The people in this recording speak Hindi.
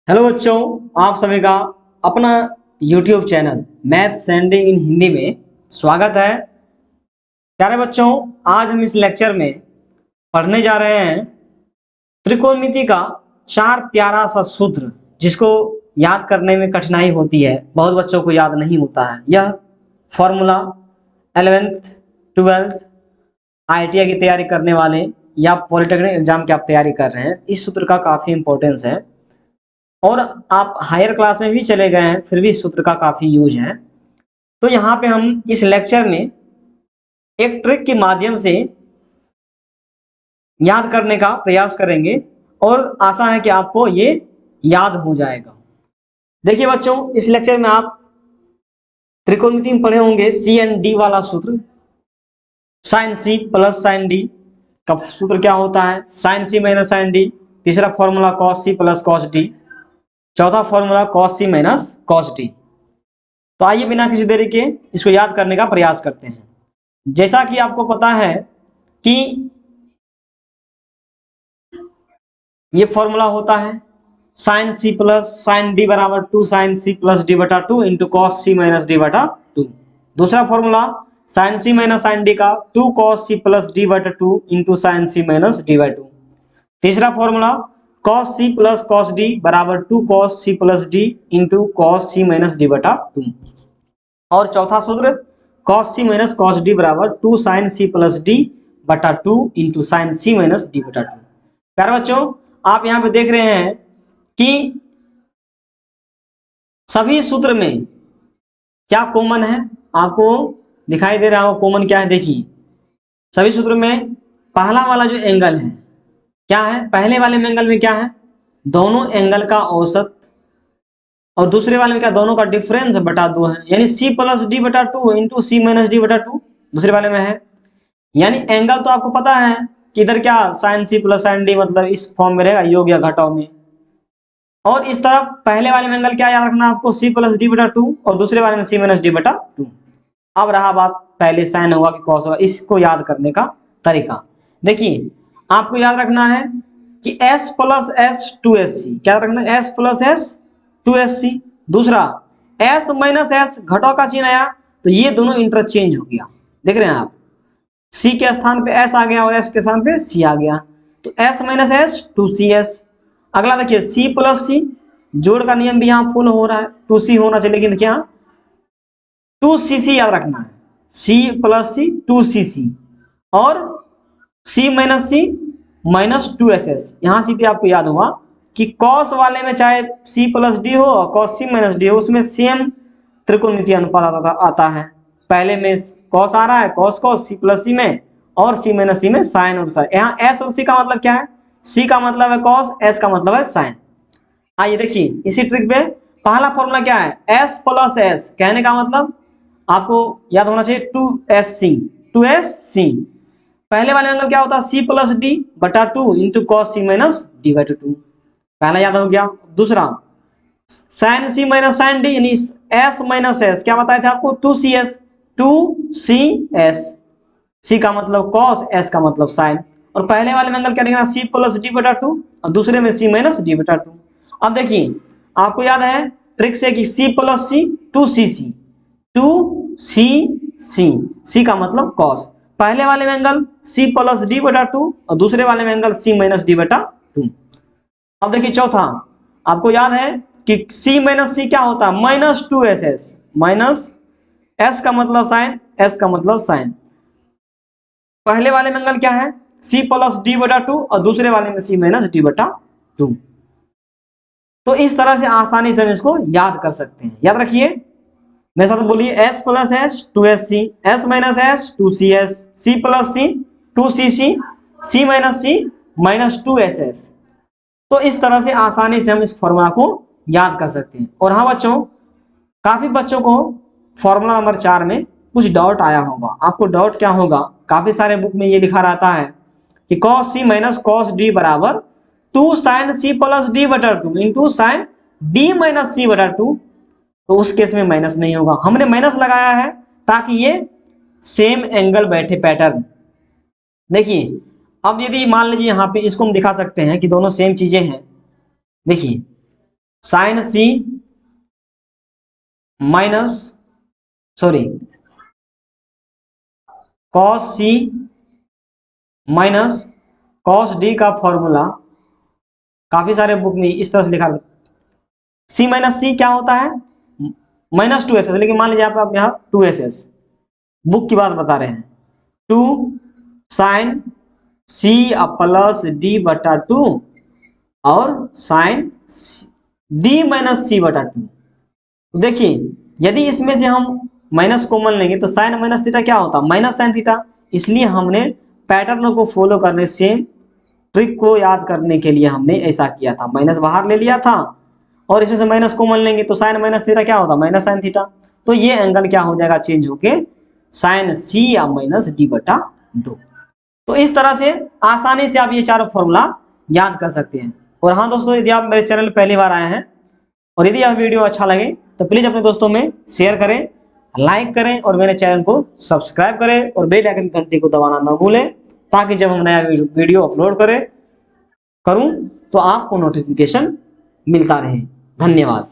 हेलो बच्चों, आप सभी का अपना YouTube channel math sending end Hindi में स्वागत है। प्यारे बच्चों, आज हम इस लेक्चर में पढ़ने जा रहे हैं त्रिकोणमिति का चार प्यारा सा सूत्र, जिसको याद करने में कठिनाई होती है, बहुत बच्चों को याद नहीं होता है। यह फॉर्मूला 11th 12th IIT की तैयारी करने वाले या पॉलिटेक्निक एग्जाम की आप तैयारी कर रहे हैं, इस सूत्र का काफ़ी इंपॉर्टेंस है। और आप हायर क्लास में भी चले गए हैं, फिर भी इस सूत्र का काफ़ी यूज है। तो यहाँ पे हम इस लेक्चर में एक ट्रिक के माध्यम से याद करने का प्रयास करेंगे और आशा है कि आपको ये याद हो जाएगा। देखिए बच्चों, इस लेक्चर में आप त्रिकोणमिति में पढ़े होंगे सी एंड डी वाला सूत्र। Sine C plus sine D का सूत्र क्या होता है? Sine C minus sine D. तीसरा formula cos C plus cos D. चौथा formula cos C minus cos D. तो आइए बिना किसी देरी के इसको याद करने का प्रयास करते हैं। जैसा कि आपको पता है कि ये फॉर्मूला होता है sine C plus sine D बराबर 2 साइन सी प्लस डी बटा 2 into cos C minus D बटा 2। दूसरा formula sine C minus sine D का 2 कॉस सी प्लस डी बटा 2 into sine C minus D by 2। तीसरा formula cos C plus cos D बराबर 2 cos C plus D into cos C minus D बटा 2। और चौथा सूत्र cos C minus cos D बराबर 2 साइन सी प्लस डी बटा 2 into sine C minus D बटा 2। प्यारे बच्चों, आप यहाँ पे देख रहे हैं कि सभी सूत्र में क्या कॉमन है, आपको दिखाई दे रहा हो कॉमन क्या है। देखिए सभी सूत्र में पहला वाला जो एंगल है क्या है, पहले वाले एंगल में क्या है, दोनों एंगल का औसत, और दूसरे वाले में क्या, दोनों का डिफरेंस बटा 2 है, यानी सी प्लस डी बटा 2 इंटू सी माइनस डी बटा 2 दूसरे वाले में है। यानी एंगल तो आपको पता है कि इधर क्या sine C plus sine D, मतलब इस फॉर्म में रहेगा, योग या घटाव में। और इस तरफ पहले वाले में एंगल क्या याद रखना आपको, सी प्लस डी बटा 2, और दूसरे वाले में सी माइनस डी बटा 2। अब रहा बात पहले साइन होगा कि कॉस होगा, इसको याद करने का तरीका। देखिए आपको याद रखना है कि s plus S two S C, क्या रखना है, s plus S two S C. दूसरा s माइनस एस, घटाव का चिन्ह आया तो ये दोनों इंटरचेंज हो गया। देख रहे हैं आप, c के स्थान पे s आ गया और s के स्थान पे c आ गया, तो s minus S two C S. अगला देखिए c प्लस सी, जोड़ का नियम भी यहाँ फुल हो रहा है, टू सी होना चाहिए, लेकिन देखिए यहाँ टू सी सी याद रखना है, c plus C two C सी, और c minus C minus two S S. यहाँ सीधे आपको याद होगा कि कॉस वाले में चाहे c प्लस डी हो और कॉस सी माइनस डी हो, उसमें सेम त्रिकोणमितीय अनुपात आता है। पहले में कॉस आ रहा है, कॉस कॉस सी प्लस सी में, और सी माइनस सी में साइन और साइन। यहाँ एस और सी का मतलब क्या है, सी का मतलब है कॉस, एस का मतलब है साइन। आइए देखिए इसी ट्रिक पे पहला फॉर्मूला क्या है, एस प्लस एस, कहने का मतलब आपको याद होना चाहिए two S C, two S C. पहले वाले एंगल क्या होता है, सी प्लस डी बटा 2 into cos C minus D by 2, पहला याद हो गया। दूसरा sine C minus sine D, यानी एस माइनस एस, क्या बताए थे आपको, two C S, two C S, C का मतलब कॉस, एस का मतलब साइन। और पहले वाले में एंगल क्या लिखना, सी प्लस डी बटा 2, और दूसरे में सी माइनस डी बटा 2। अब देखिए आपको याद है ट्रिक से कि C plus C two C C, two C C, C का मतलब कॉस। पहले वाले में एंगल सी प्लस डी बटा 2 और दूसरे वाले में एंगल सी माइनस डी बटा 2। अब देखिए चौथा, आपको याद है कि c माइनस सी क्या होता है, minus two S S, minus S का मतलब साइन, एस का मतलब साइन। पहले वाले में एंगल क्या है, c प्लस डी बटा 2 और दूसरे वाले में c माइनस डी बटा 2। तो इस तरह से आसानी से हम इसको याद कर सकते हैं। याद रखिए मेरे साथ बोलिए, s plus S two S C, S minus S two C S, C plus C two C C, C minus C minus two S S. तो इस तरह से आसानी से हम इस फॉर्मूला को याद कर सकते हैं। और हाँ बच्चों, काफी बच्चों को फॉर्मूला नंबर 4 में कुछ डाउट आया होगा। आपको डाउट क्या होगा, काफी सारे बुक में ये लिखा रहता है कि cos C minus cos D बराबर 2 साइन सी प्लस डी बटा 2 इंटू साइन डी माइनस सी बटा 2। तो उस केस में माइनस नहीं होगा, हमने माइनस लगाया है ताकि ये सेम एंगल बैठे पैटर्न। देखिए अब यदि मान लीजिए यहाँ पे इसको हम दिखा सकते हैं कि दोनों सेम चीजें हैं। देखिए sign C minus sorry cos C minus cos D का फॉर्मूला काफी सारे बुक में इस तरह से लिखा है। सी माइनस सी क्या होता है, माइनस 2ss, लेकिन मान लीजिए आप यहाँ 2ss बुक की बात बता रहे हैं। 2 साइन सी प्लस डी बटा 2 और साइन डी माइनस सी बटा 2। देखिए यदि इसमें से हम माइनस कॉमन लेंगे तो साइन माइनस थीटा क्या होता है, माइनस साइन थीटा। इसलिए हमने पैटर्न को फॉलो करने से ट्रिक को याद करने के लिए हमने ऐसा किया था, माइनस बाहर ले लिया था और इसमें से माइनस कॉमन लेंगे तो साइन माइनस थीटा क्या होता, माइनस साइन थीटा। तो ये एंगल क्या हो जाएगा, चेंज होके साइन सी या माइनस डी बटा 2। तो इस तरह से आसानी से आप ये चारों फॉर्मूला याद कर सकते हैं। और हाँ दोस्तों, यदि आप मेरे चैनल पहली बार आए हैं और यदि यह वीडियो अच्छा लगे तो प्लीज अपने दोस्तों में शेयर करें, लाइक करें और मेरे चैनल को सब्सक्राइब करें और बेल आइकन घंटी को दबाना न भूलें, ताकि जब हम नया वीडियो अपलोड करूं तो आपको नोटिफिकेशन मिलता रहे। धन्यवाद।